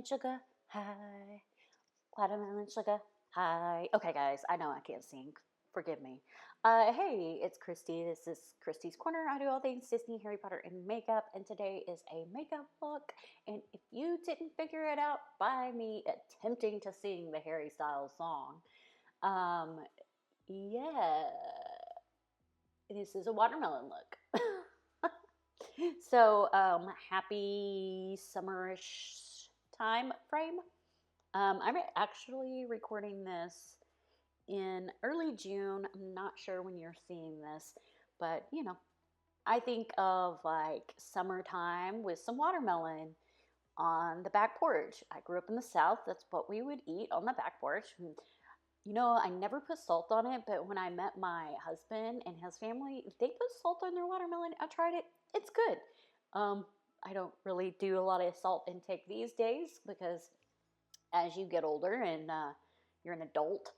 watermelon sugar high, watermelon sugar high. Okay, guys, I know I can't sing. Forgive me. Hey, it's Christy. This is Christy's Corner. I do all things Disney, Harry Potter, and makeup, and today is a makeup look. And if you didn't figure it out by me attempting to sing the Harry Styles song, yeah, this is a watermelon look. So, happy summerish time frame. I'm actually recording this in early June. I'm not sure when you're seeing this, but you know, I think of like summertime with some watermelon on the back porch. I grew up in the South. That's what we would eat on the back porch. You know, I never put salt on it, but when I met my husband and his family, they put salt on their watermelon. I tried it. It's good. I don't really do a lot of salt intake these days because as you get older and you're an adult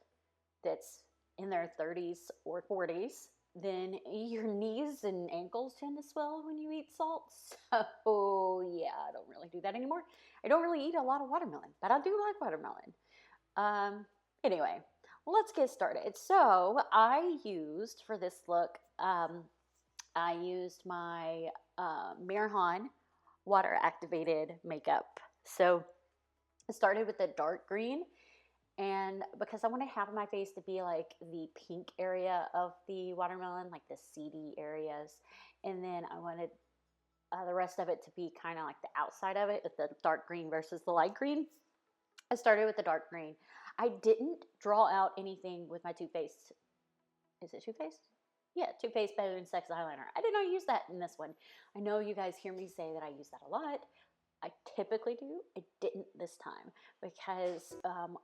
that's in their 30s or 40s, then your knees and ankles tend to swell when you eat salt. So, yeah, I don't really do that anymore. I don't really eat a lot of watermelon, but I do like watermelon. Anyway, let's get started. So I used for this look, I used my Mirhan water activated makeup. So I started with the dark green, and because I want to have my face to be like the pink area of the watermelon, like the seedy areas, and then I wanted the rest of it to be kind of like the outside of it, with the dark green versus the light green. I started with the dark green. I didn't draw out anything with my Too Faced. Is it Too Faced? Yeah, Too Faced Better Than Sex eyeliner. I did not use that in this one. I know you guys hear me say that I use that a lot. I typically do. I didn't this time because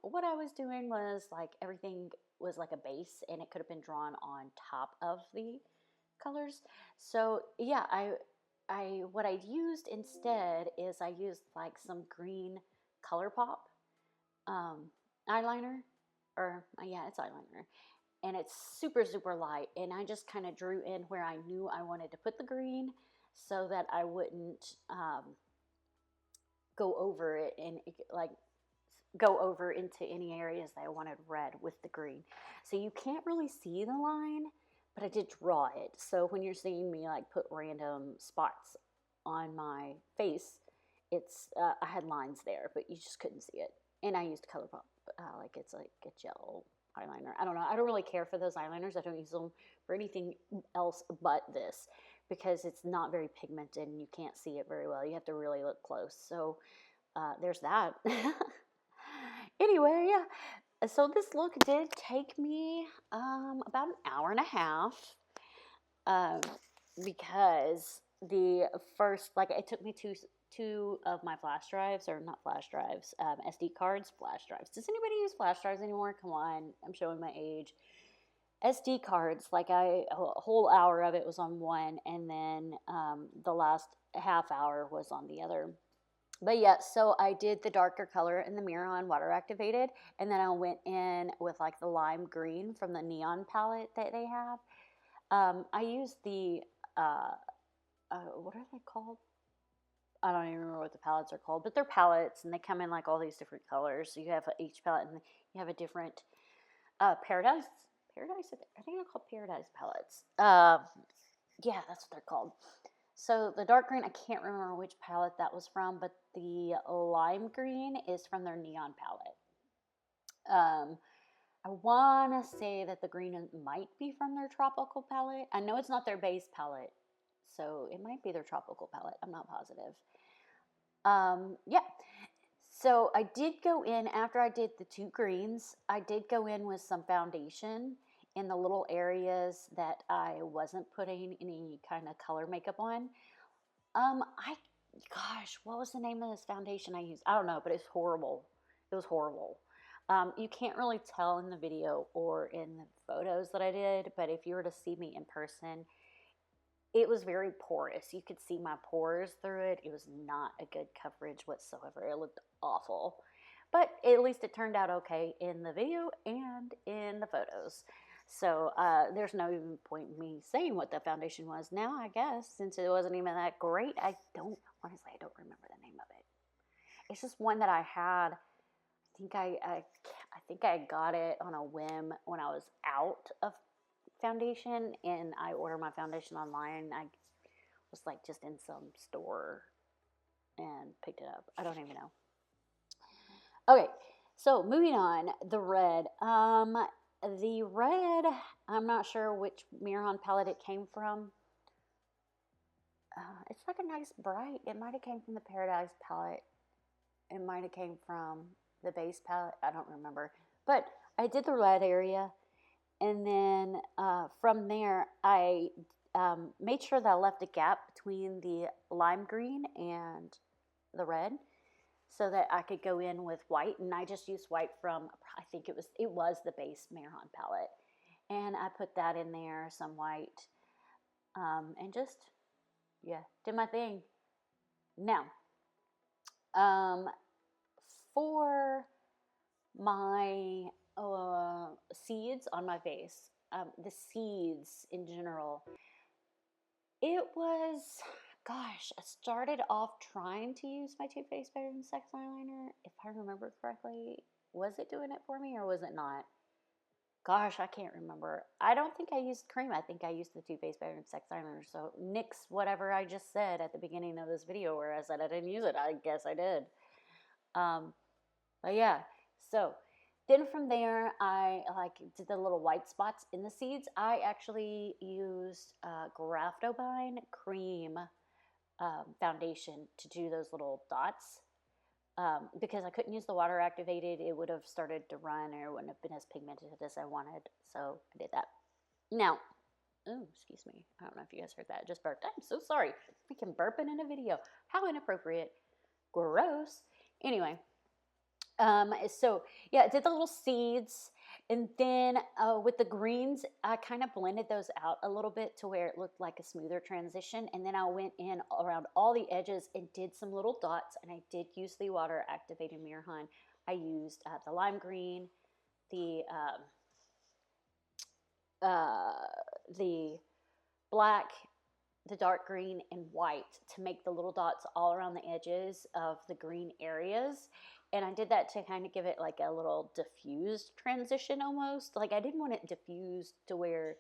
what I was doing was like everything was like a base and it could have been drawn on top of the colors. So yeah, I what I used instead is I used like some green ColourPop eyeliner, or yeah, it's eyeliner, and it's super light, and I just kind of drew in where I knew I wanted to put the green so that I wouldn't go over it and like go over into any areas that I wanted red with the green. So you can't really see the line, but I did draw it. So when you're seeing me like put random spots on my face, it's I had lines there, but you just couldn't see it. And I used ColourPop, like it's like a gel eyeliner. I don't know. I don't really care for those eyeliners. I don't use them for anything else but this because it's not very pigmented and you can't see it very well. You have to really look close. So there's that. Anyway, so this look did take me about an hour and a half because the first, like it took me two of my flash drives, or not flash drives, SD cards, flash drives. Does anybody use flash drives anymore? Come on, I'm showing my age. SD cards, like a whole hour of it was on one, and then the last half hour was on the other. But yeah, so I did the darker color in the Mirror water activated, and then I went in with like the lime green from the neon palette that they have. I used the what are they called? I don't even remember what the palettes are called, but they're palettes and they come in like all these different colors. So you have each palette and you have a different paradise. I think they're called Paradise palettes. Yeah, that's what they're called. So the dark green, I can't remember which palette that was from, but the lime green is from their neon palette. I want to say that the green might be from their tropical palette. I know it's not their base palette, so it might be their tropical palette. I'm not positive. Yeah. So I did go in, after I did the two greens, I did go in with some foundation in the little areas that I wasn't putting any kind of color makeup on. Gosh, what was the name of this foundation I used? I don't know, but it's horrible. It was horrible. You can't really tell in the video or in the photos that I did, but if you were to see me in person, it was very porous. You could see my pores through it. It was not a good coverage whatsoever. It looked awful. But at least it turned out okay in the video and in the photos. So there's no even point in me saying what the foundation was now, I guess, since it wasn't even that great. Honestly, I don't remember the name of it. it's just one that I had. I think I got it on a whim when I was out of foundation, and I ordered my foundation online. I was like just in some store and picked it up. I don't even know. Okay, so moving on, the red. The red, I'm not sure which Mihron palette it came from. It's like a nice bright. It might have came from the Paradise palette. It might have came from the base palette. I don't remember. But I did the red area. And then from there, I made sure that I left a gap between the lime green and the red so that I could go in with white. And I just used white from, I think it was the base Mihron palette. And I put that in there, some white, and just, yeah, did my thing. Now, for my seeds on my face, the seeds in general, it was, gosh, I started off trying to use my Too Faced Better Than Sex eyeliner, if I remember correctly. Was it doing it for me or was it not? Gosh, I can't remember. I don't think I used cream. I think I used the Too Faced Better Than Sex eyeliner. So nix whatever I just said at the beginning of this video where I said I didn't use it. I guess I did. But yeah, so then from there, I did the little white spots in the seeds. I actually used Graphitobine cream foundation to do those little dots. Because I couldn't use the water activated, it would have started to run or it wouldn't have been as pigmented as I wanted. So I did that. Now, oh, excuse me. I don't know if you guys heard that. I just burped. I'm so sorry. Freaking burping in a video. How inappropriate. Gross. Anyway. So yeah, I did the little seeds, and then with the greens, I kind of blended those out a little bit to where it looked like a smoother transition, and then I went in around all the edges and did some little dots, and I did use the water activated Mihron. I used the lime green, the black, the dark green, and white to make the little dots all around the edges of the green areas. And I did that to kind of give it like a little diffused transition almost. Like I didn't want it diffused to where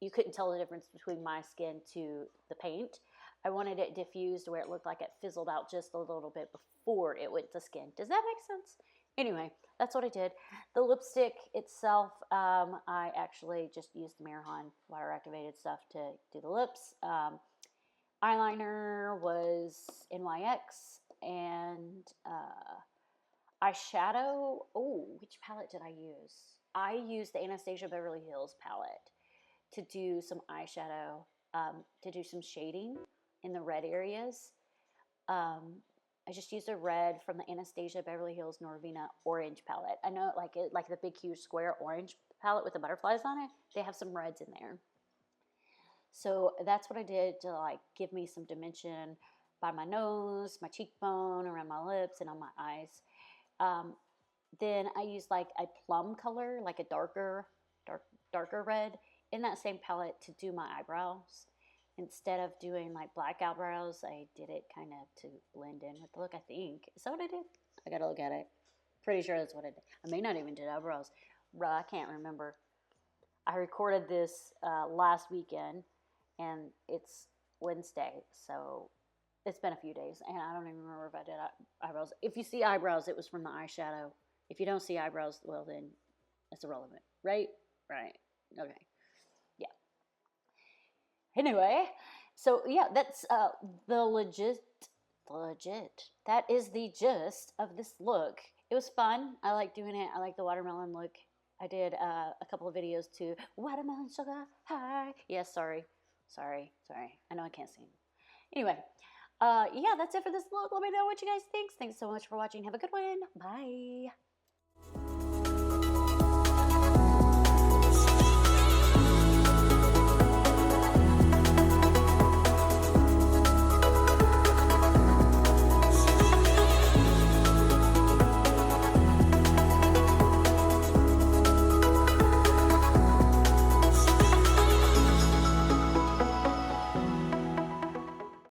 you couldn't tell the difference between my skin to the paint. I wanted it diffused where it looked like it fizzled out just a little bit before it went to skin. Does that make sense? Anyway, that's what I did. The lipstick itself, I actually just used the Mihron water activated stuff to do the lips. Eyeliner was NYX, and eyeshadow, oh, which palette did I use? I used the Anastasia Beverly Hills palette to do some eyeshadow, to do some shading in the red areas. I just used a red from the Anastasia Beverly Hills Norvina orange palette. I know like the big huge square orange palette with the butterflies on it, they have some reds in there. So that's what I did to like give me some dimension by my nose, my cheekbone, around my lips, and on my eyes. Then I used like a plum color, like a darker red in that same palette to do my eyebrows. Instead of doing like black eyebrows, I did it kind of to blend in with the look, I think. Is that what I did? I gotta look at it. Pretty sure that's what I did. I may not even did eyebrows. I can't remember. I recorded this last weekend, and it's Wednesday, so it's been a few days, and I don't even remember if I did eyebrows. If you see eyebrows, it was from the eyeshadow. If you don't see eyebrows, well, then it's irrelevant, right? Right. Okay. Yeah. Anyway, so yeah, that's the legit. That is the gist of this look. It was fun. I like doing it. I like the watermelon look. I did a couple of videos too. Watermelon sugar high. Yes, sorry. I know I can't sing. Anyway, yeah, that's it for this look. Let me know what you guys think. Thanks so much for watching. Have a good one. Bye.